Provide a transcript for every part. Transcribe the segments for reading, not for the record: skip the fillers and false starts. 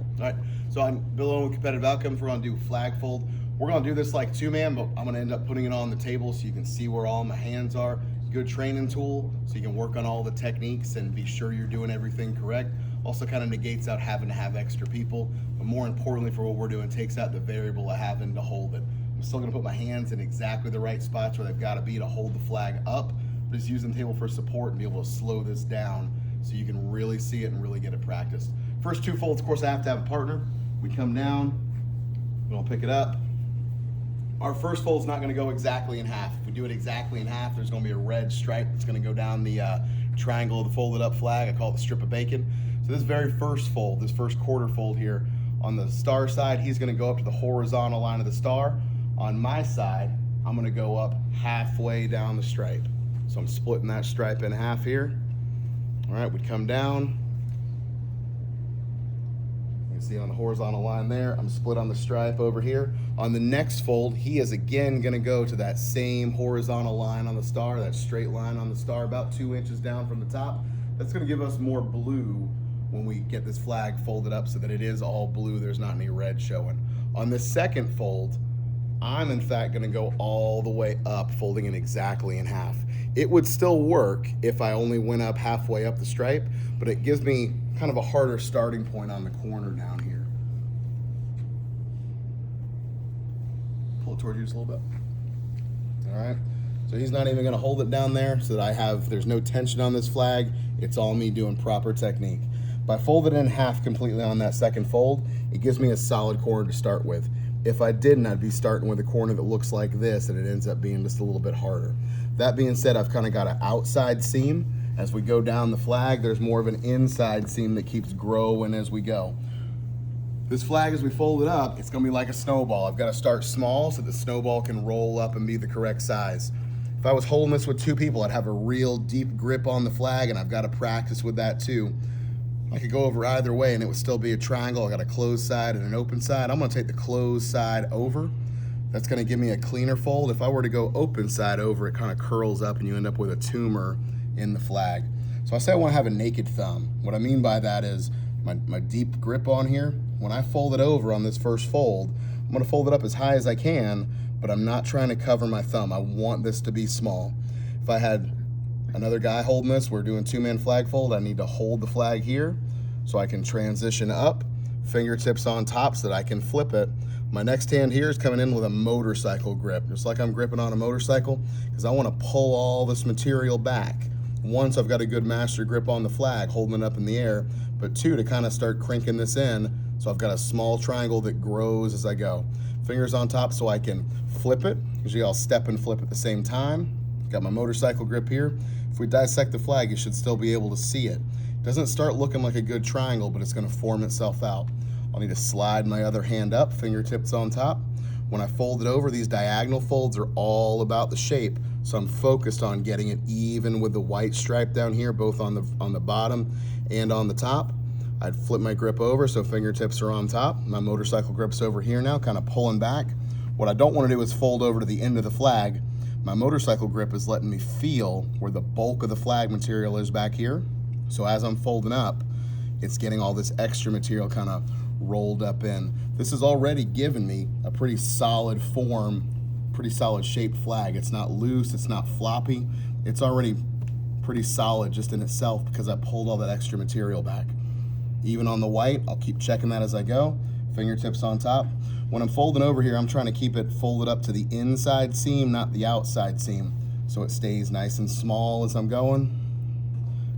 All right, so I'm Bill Owen with Competitive Outcomes. We're gonna do flag fold. We're gonna do this like two-man, but I'm gonna end up putting it on the table so you can see where all my hands are. Good training tool so you can work on all the techniques and be sure you're doing everything correct. Also kind of negates out having to have extra people, but more importantly for what we're doing, takes out the variable of having to hold it. I'm still gonna put my hands in exactly the right spots where they've gotta be to hold the flag up, but just using the table for support and be able to slow this down so you can really see it and really get it practiced. First two folds, of course, I have to have a partner. We come down, we're gonna pick it up. Our first fold's not gonna go exactly in half. If we do it exactly in half, there's gonna be a red stripe that's gonna go down the triangle of the folded up flag. I call it the strip of bacon. So this very first fold, this first quarter fold here, on the star side, he's gonna go up to the horizontal line of the star. On my side, I'm gonna go up halfway down the stripe. So I'm splitting that stripe in half here. All right, we come down. You can see on the horizontal line there, I'm split on the stripe over here. On the next fold, he is again gonna go to that same horizontal line on the star, that straight line on the star, about 2 inches down from the top. That's gonna give us more blue when we get this flag folded up so that it is all blue, there's not any red showing. On the second fold, I'm in fact gonna go all the way up, folding it exactly in half. It would still work if I only went up halfway up the stripe, but it gives me kind of a harder starting point on the corner down here. Pull it towards you just a little bit. All right, so he's not even gonna hold it down there so that there's no tension on this flag. It's all me doing proper technique. If I fold it in half completely on that second fold, it gives me a solid corner to start with. If I didn't, I'd be starting with a corner that looks like this and it ends up being just a little bit harder. That being said, I've kind of got an outside seam. As we go down the flag, there's more of an inside seam that keeps growing as we go. This flag, as we fold it up, it's gonna be like a snowball. I've gotta start small so the snowball can roll up and be the correct size. If I was holding this with two people, I'd have a real deep grip on the flag, and I've gotta practice with that too. I could go over either way and it would still be a triangle. I got a closed side and an open side. I'm gonna take the closed side over. That's gonna give me a cleaner fold. If I were to go open side over, it kind of curls up and you end up with a tumor in the flag. So I say I wanna have a naked thumb. What I mean by that is my deep grip on here. When I fold it over on this first fold, I'm gonna fold it up as high as I can, but I'm not trying to cover my thumb. I want this to be small. If I had another guy holding this, we're doing two-man flag fold, I need to hold the flag here so I can transition up, fingertips on top so that I can flip it. My next hand here is coming in with a motorcycle grip, just like I'm gripping on a motorcycle, because I want to pull all this material back. One, so I've got a good master grip on the flag, holding it up in the air, but two, to kind of start cranking this in, so I've got a small triangle that grows as I go. Fingers on top so I can flip it. Usually I'll step and flip at the same time. Got my motorcycle grip here. If we dissect the flag, you should still be able to see it. It doesn't start looking like a good triangle, but it's gonna form itself out. I'll need to slide my other hand up, fingertips on top. When I fold it over, these diagonal folds are all about the shape, so I'm focused on getting it even with the white stripe down here, both on the bottom and on the top. I'd flip my grip over so fingertips are on top. My motorcycle grip's over here now, kind of pulling back. What I don't want to do is fold over to the end of the flag. My motorcycle grip is letting me feel where the bulk of the flag material is back here. So as I'm folding up, it's getting all this extra material kind of rolled up in. This has already given me a pretty solid form, pretty solid shaped flag. It's not loose, it's not floppy. It's already pretty solid just in itself because I pulled all that extra material back. Even on the white, I'll keep checking that as I go. Fingertips on top. When I'm folding over here, I'm trying to keep it folded up to the inside seam, not the outside seam, so it stays nice and small as I'm going.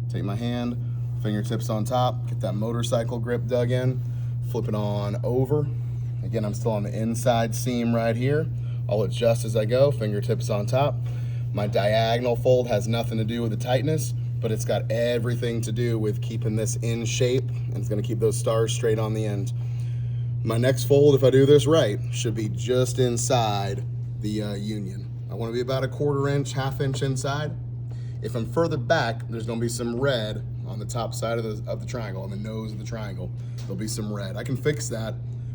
Take my hand, fingertips on top, get that motorcycle grip dug in, flip it on over. Again, I'm still on the inside seam right here. I'll adjust as I go, fingertips on top. My diagonal fold has nothing to do with the tightness, but it's got everything to do with keeping this in shape, and it's gonna keep those stars straight on the end. My next fold, if I do this right, should be just inside the union. I want to be about a 1/4 inch, 1/2 inch inside. If I'm further back, there's going to be some red on the top side of the triangle, on the nose of the triangle. There'll be some red. I can fix that,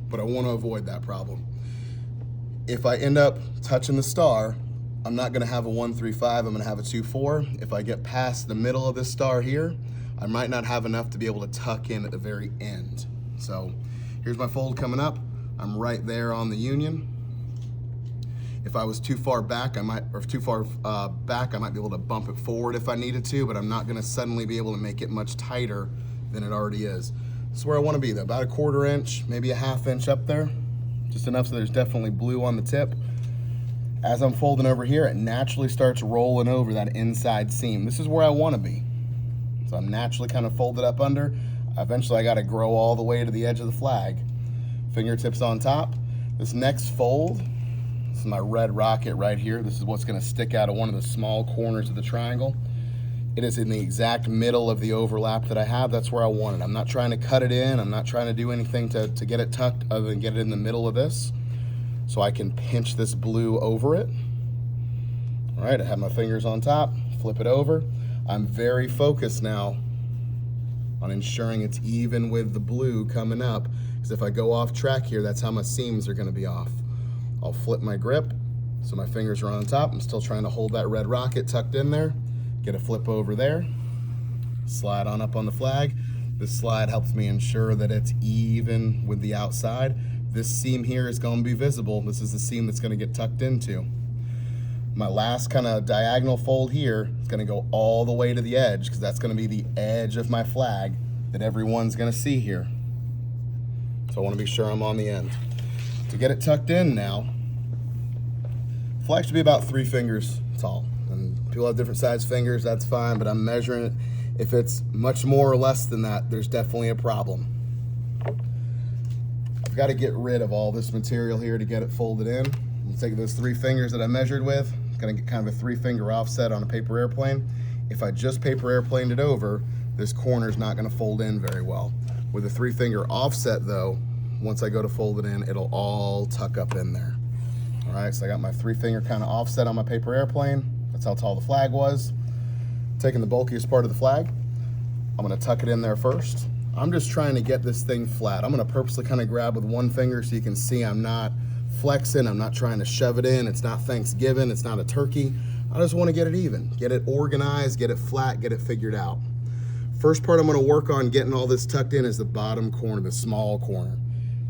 but I want to avoid that problem. If I end up touching the star, I'm not going to have a 1-3-5, I'm going to have a 2-4. If I get past the middle of this star here, I might not have enough to be able to tuck in at the very end. So Here's my fold coming up. I'm right there on the union. If I was too far back, I might be able to bump it forward if I needed to, but I'm not gonna suddenly be able to make it much tighter than it already is. This is where I wanna be though, about a 1/4 inch, maybe a 1/2 inch up there. Just enough so there's definitely blue on the tip. As I'm folding over here, it naturally starts rolling over that inside seam. This is where I wanna be. So I'm naturally kind of folded up under. Eventually I gotta grow all the way to the edge of the flag. Fingertips on top. This next fold, this is my red rocket right here. This is what's gonna stick out of one of the small corners of the triangle. It is in the exact middle of the overlap that I have. That's where I want it. I'm not trying to cut it in. I'm not trying to do anything to get it tucked other than get it in the middle of this so I can pinch this blue over it. All right, I have my fingers on top, flip it over. I'm very focused now on ensuring it's even with the blue coming up, because if I go off track here, that's how my seams are gonna be off. I'll flip my grip, so my fingers are on top. I'm still trying to hold that red rocket tucked in there. Get a flip over there, slide on up on the flag. This slide helps me ensure that it's even with the outside. This seam here is gonna be visible. This is the seam that's gonna get tucked into. My last kind of diagonal fold here is gonna go all the way to the edge, because that's gonna be the edge of my flag that everyone's gonna see here. So I wanna be sure I'm on the end. To get it tucked in now, the flag should be about 3 fingers tall. And people have different size fingers, that's fine, but I'm measuring it. If it's much more or less than that, there's definitely a problem. I've got to get rid of all this material here to get it folded in. I'm taking those 3 fingers that I measured with. I'm gonna get kind of a 3-finger offset on a paper airplane. If I just paper airplaned it over, this corner's not gonna fold in very well. With a 3-finger offset though, once I go to fold it in, it'll all tuck up in there. All right, so I got my 3-finger kind of offset on my paper airplane. That's how tall the flag was. Taking the bulkiest part of the flag, I'm gonna tuck it in there first. I'm just trying to get this thing flat. I'm gonna purposely kind of grab with 1 finger so you can see I'm not flexing, I'm not trying to shove it in. It's not Thanksgiving, it's not a turkey. I just wanna get it even, get it organized, get it flat, get it figured out. First part I'm gonna work on getting all this tucked in is the bottom corner, the small corner.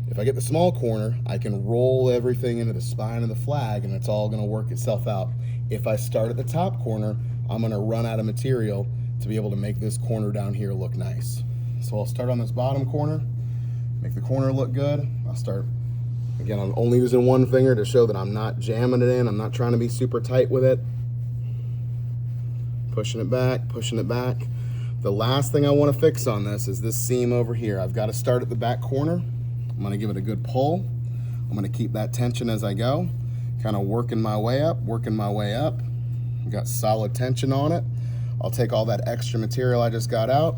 If I get the small corner, I can roll everything into the spine of the flag and it's all gonna work itself out. If I start at the top corner, I'm gonna run out of material to be able to make this corner down here look nice. So I'll start on this bottom corner, make the corner look good. I'll start, again, I'm only using 1 finger to show that I'm not jamming it in. I'm not trying to be super tight with it. Pushing it back, pushing it back. The last thing I wanna fix on this is this seam over here. I've gotta start at the back corner. I'm gonna give it a good pull. I'm gonna keep that tension as I go, kind of working my way up, working my way up. I've got solid tension on it. I'll take all that extra material I just got out.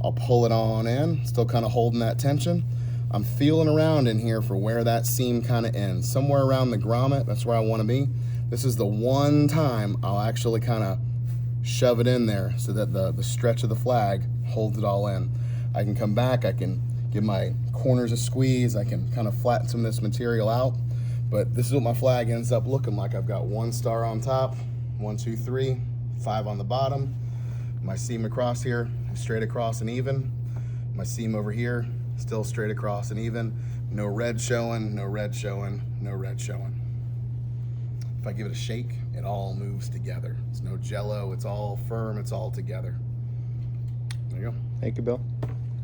I'll pull it on in, still kind of holding that tension. I'm feeling around in here for where that seam kind of ends. Somewhere around the grommet, that's where I wanna be. This is the one time I'll actually kind of shove it in there so that the stretch of the flag holds it all in. I can come back, I can give my corners a squeeze, I can kind of flatten some of this material out, but this is what my flag ends up looking like. I've got 1 star on top, 1, 2, 3, 5 on the bottom. My seam across here, straight across and even. My seam over here, still straight across and even. No red showing, no red showing, no red showing. If I give it a shake, it all moves together. It's no jello, it's all firm, it's all together. There you go. Thank you, Bill.